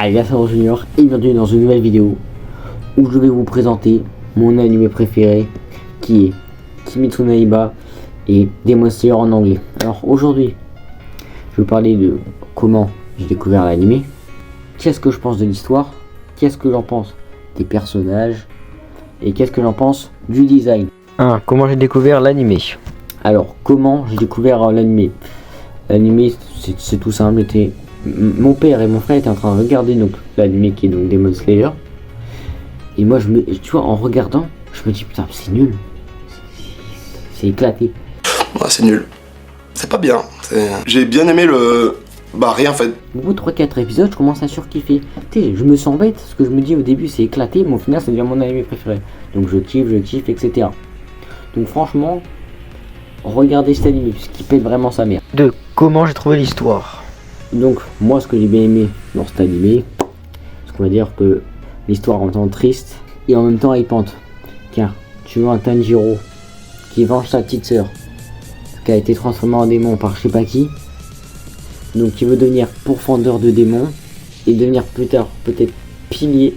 Aliasson Junior et bienvenue dans une nouvelle vidéo où je vais vous présenter mon animé préféré qui est Kimetsu no Yaiba et Demon Slayer en anglais. Alors aujourd'hui, je vais vous parler de comment j'ai découvert l'animé, qu'est-ce que je pense de l'histoire, qu'est-ce que j'en pense des personnages et qu'est-ce que j'en pense du design. Comment j'ai découvert l'animé. Alors, comment j'ai découvert l'animé? L'animé, c'est tout simple. Mon père et mon frère étaient en train de regarder donc l'animé qui est donc Demon Slayer. Et moi, tu vois, en regardant, je me dis putain, c'est nul. C'est éclaté. Ouais, c'est nul. C'est pas bien. J'ai bien aimé le... Bah rien en fait. Au bout de 3-4 épisodes, je commence à surkiffer. Tu sais, je me sens bête, parce que je me dis au début c'est éclaté, mais au final ça devient mon animé préféré. Donc je kiffe, etc. Donc franchement, regardez cet animé, puisqu'il pète vraiment sa mère. De comment j'ai trouvé l'histoire. Donc moi, ce que j'ai bien aimé dans cet animé, c'est qu'on va dire que l'histoire est en même temps triste et en même temps hypante. Car tu vois un Tanjiro qui venge sa petite sœur, qui a été transformée en démon par je sais pas qui. Donc qui veut devenir pourfendeur de démons et devenir plus tard peut-être pilier.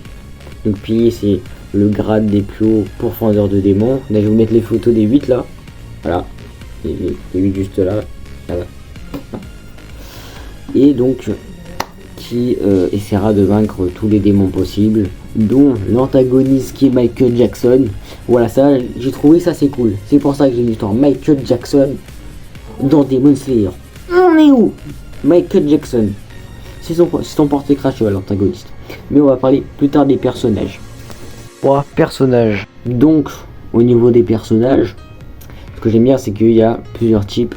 Donc pilier, c'est le grade des plus hauts pourfendeurs de démons. Là je vais vous mettre les photos des 8 là. Voilà. Les 8 juste là. Voilà. Et donc qui essaiera de vaincre tous les démons possibles, dont l'antagoniste qui est Michael Jackson. Voilà, ça j'ai trouvé ça c'est cool. C'est pour ça que j'ai mis l'histoire Michael Jackson dans Demon Slayer. On est où? Michael Jackson, c'est son porte-écran l'antagoniste. Mais on va parler plus tard des personnages. Personnages. Donc au niveau des personnages, ce que j'aime bien c'est qu'il y a plusieurs types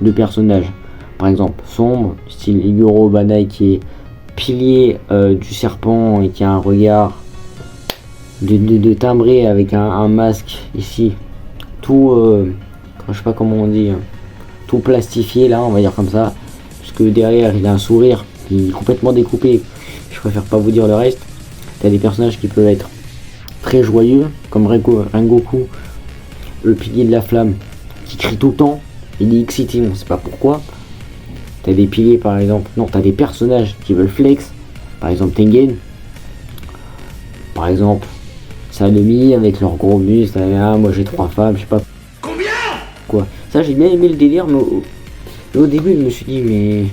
de personnages. Par exemple sombre, style Iguro Banai qui est pilier du serpent et qui a un regard de timbré avec un masque ici, tout je sais pas comment on dit, tout plastifié là, on va dire comme ça, puisque derrière il a un sourire qui est complètement découpé. Je préfère pas vous dire le reste. T'as des personnages qui peuvent être très joyeux comme Rengoku, le pilier de la flamme, qui crie tout le temps, il est excité, on sait pas pourquoi. T'as des piliers par exemple, non, t'as des personnages qui veulent flex, par exemple Tengen, par exemple Salemi avec leurs gros muscles, moi j'ai 3 femmes, je sais pas combien quoi. Ça j'ai bien aimé le délire, mais au début je me suis dit mais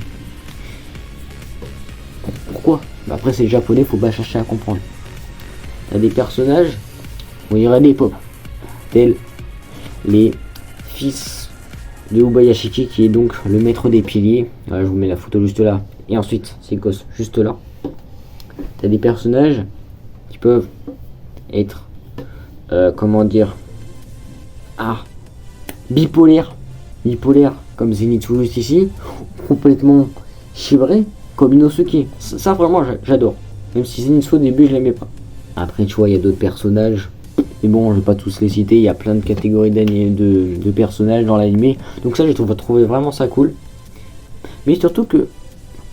pourquoi? Mais après c'est japonais, faut pas chercher à comprendre. T'as des personnages, on dirait des pop, tels les fils de Ubayashiki qui est donc le maître des piliers. Voilà, je vous mets la photo juste là. Et ensuite, c'est gosse juste là. T'as des personnages qui peuvent être, comment dire, bipolaires. Bipolaires comme Zenitsu juste ici. Complètement chibré comme Inosuke. Ça vraiment, j'adore. Même si Zenitsu au début, je l'aimais pas. Après, tu vois, il y a d'autres personnages. Mais bon, je vais pas tous les citer, il y a plein de catégories de personnages dans l'animé. Donc ça, j'ai trouvé vraiment ça cool. Mais surtout que,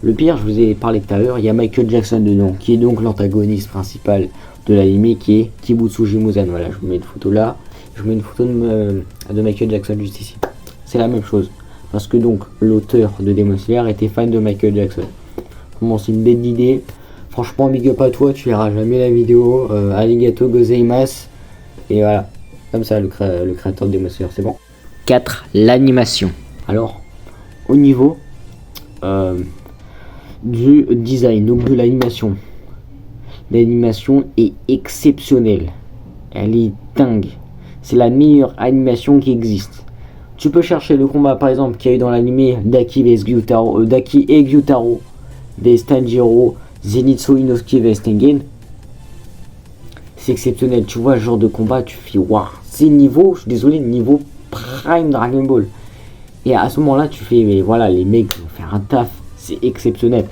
le pire, je vous ai parlé tout à l'heure, il y a Michael Jackson dedans, qui est donc l'antagoniste principal de l'animé, qui est Kibutsuji Muzan. Voilà, je vous mets une photo là, je vous mets une photo de Michael Jackson juste ici. C'est la même chose. Parce que donc, l'auteur de Demon Slayer était fan de Michael Jackson. Bon, c'est une bête d'idée. Franchement, big up à toi, tu verras jamais la vidéo. Arigato gozaimasu. Et voilà, comme ça le créateur de Demon Slayer, c'est bon. 4. L'animation. Alors, au niveau du design, donc de l'animation. L'animation est exceptionnelle. Elle est dingue. C'est la meilleure animation qui existe. Tu peux chercher le combat par exemple qu'il y a eu dans l'animé Daki et Gyutaro, des Tanjiro, Zenitsu Inosuke vs Tengen. C'est exceptionnel, tu vois ce genre de combat, tu fais waouh, c'est niveau, je suis désolé, niveau prime Dragon Ball. Et à ce moment là tu fais mais voilà, les mecs vont faire un taf, c'est exceptionnel.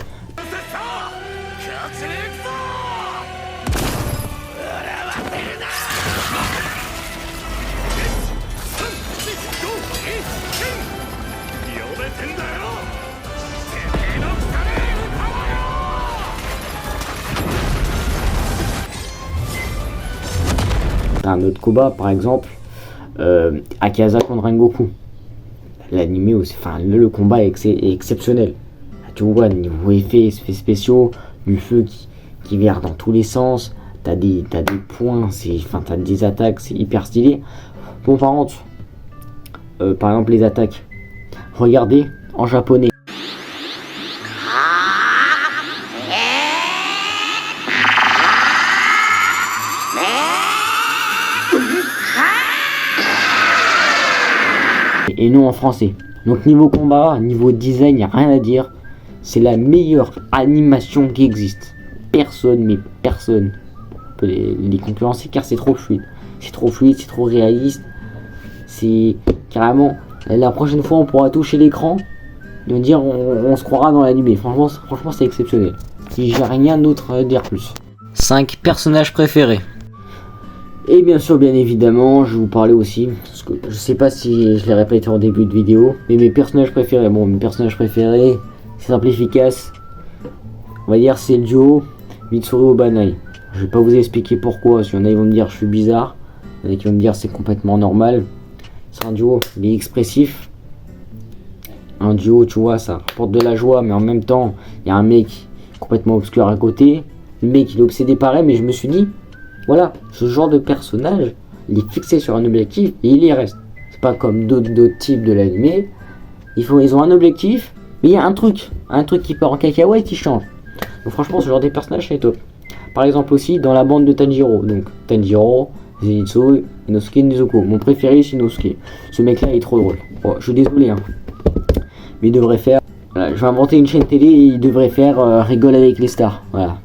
Un autre combat par exemple Akaza contre Rengoku, l'animé aussi, enfin le combat est exceptionnel. Tu vois niveau effets spéciaux, du feu qui vire dans tous les sens. T'as des points, t'as des attaques, c'est hyper stylé. Bon, par contre, par exemple les attaques, regardez en japonais. Et non en français. Donc niveau combat, niveau design, il n'y a rien à dire. C'est la meilleure animation qui existe. Personne peut les concurrencer car c'est trop fluide. C'est trop fluide, c'est trop réaliste. C'est carrément... La prochaine fois on pourra toucher l'écran, de dire on se croira dans l'animé. Franchement c'est exceptionnel. Si j'ai rien d'autre à dire plus. 5 personnages préférés. Et bien sûr, bien évidemment, je vais vous parler aussi, parce que je sais pas si je l'ai répété en début de vidéo, mais mes personnages préférés, c'est simple et efficace. On va dire c'est le duo Mitsuru Obanai. Je vais pas vous expliquer pourquoi, si y en a ils vont me dire je suis bizarre, il y en a qui vont me dire c'est complètement normal. C'est un duo, il est expressif. Un duo, tu vois, ça apporte de la joie, mais en même temps, il y a un mec complètement obscur à côté. Le mec il est obsédé par elle, mais je me suis dit, voilà, ce genre de personnage, il est fixé sur un objectif et il y reste. C'est pas comme d'autres types de l'animé. Ils ont un objectif, mais il y a un truc qui part en cacahuète qui change. Donc franchement, ce genre de personnage c'est top. Par exemple aussi dans la bande de Tanjiro. Donc Tanjiro, Zenitsu, Inosuke, Nezuko. Mon préféré c'est Inosuke. Ce mec là il est trop drôle. Oh, je suis désolé hein. Mais il devrait faire... Voilà, je vais inventer une chaîne télé et il devrait faire Rigole avec les stars. Voilà.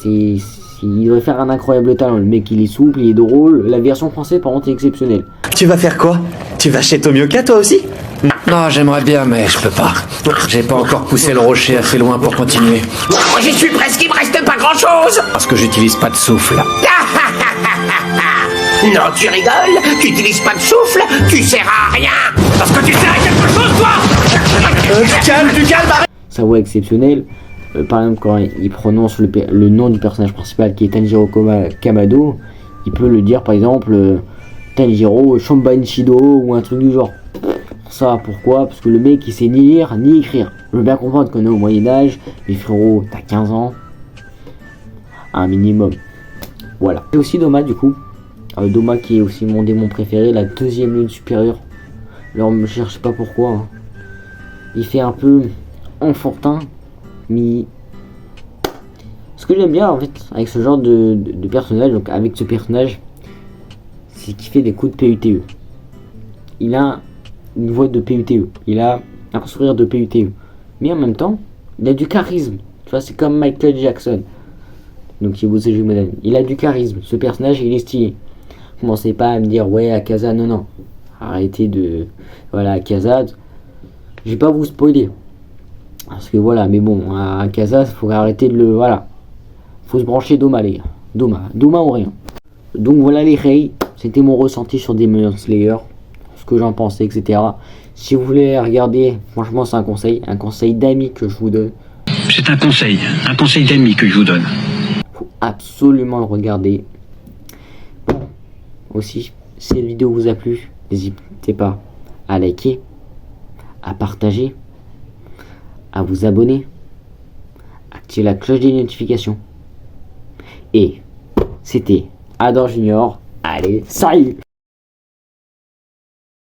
Il devrait faire un incroyable talent. Le mec il est souple, il est drôle. La version française par contre est exceptionnelle. Tu vas faire quoi? Tu vas chez Tomioka toi aussi? Non, j'aimerais bien, mais je peux pas. J'ai pas encore poussé le rocher assez loin pour continuer. Moi j'y suis presque, il me reste pas grand chose. Parce que j'utilise pas de souffle. Non, tu rigoles, tu utilises pas de souffle, tu sers à rien. Parce que tu sers à quelque chose, toi. Du calme, arrête. Sa voix exceptionnelle. Par exemple quand il prononce le nom du personnage principal qui est Tanjiro Kamado, il peut le dire par exemple Tanjiro Shomba Nishido ou un truc du genre. Ça pourquoi? Parce que le mec il sait ni lire ni écrire. Je veux bien comprendre qu'on est au Moyen-Âge, mais frérot t'as 15 ans, un minimum. Voilà. Et aussi Doma du coup. Doma qui est aussi mon démon préféré, la deuxième lune supérieure. Alors me cherche pas pourquoi hein. Il fait un peu enfantin, mais ce que j'aime bien en fait avec ce genre de personnage, donc avec ce personnage, c'est qu'il fait des coups de PUTE. Il a une voix de PUTE, il a un sourire de PUTE, mais en même temps il a du charisme. Tu vois, c'est comme Michael Jackson, donc il a du charisme. Ce personnage il est stylé. Commencez pas à me dire ouais Akaza, non, arrêtez de... Voilà, Akaza, je vais pas vous spoiler parce que voilà, mais bon, Akaza faut arrêter de le... Voilà, faut se brancher Doma les gars, Doma ou rien. Donc voilà les Rei, c'était mon ressenti sur Demon Slayer, ce que j'en pensais, etc. Si vous voulez regarder, franchement c'est un conseil d'ami que je vous donne. C'est un conseil d'ami que je vous donne. Faut absolument le regarder. Bon, aussi, si cette vidéo vous a plu, n'hésitez pas à liker, à partager, à vous abonner, activer la cloche des notifications. Et c'était Adore Junior. Allez, salut!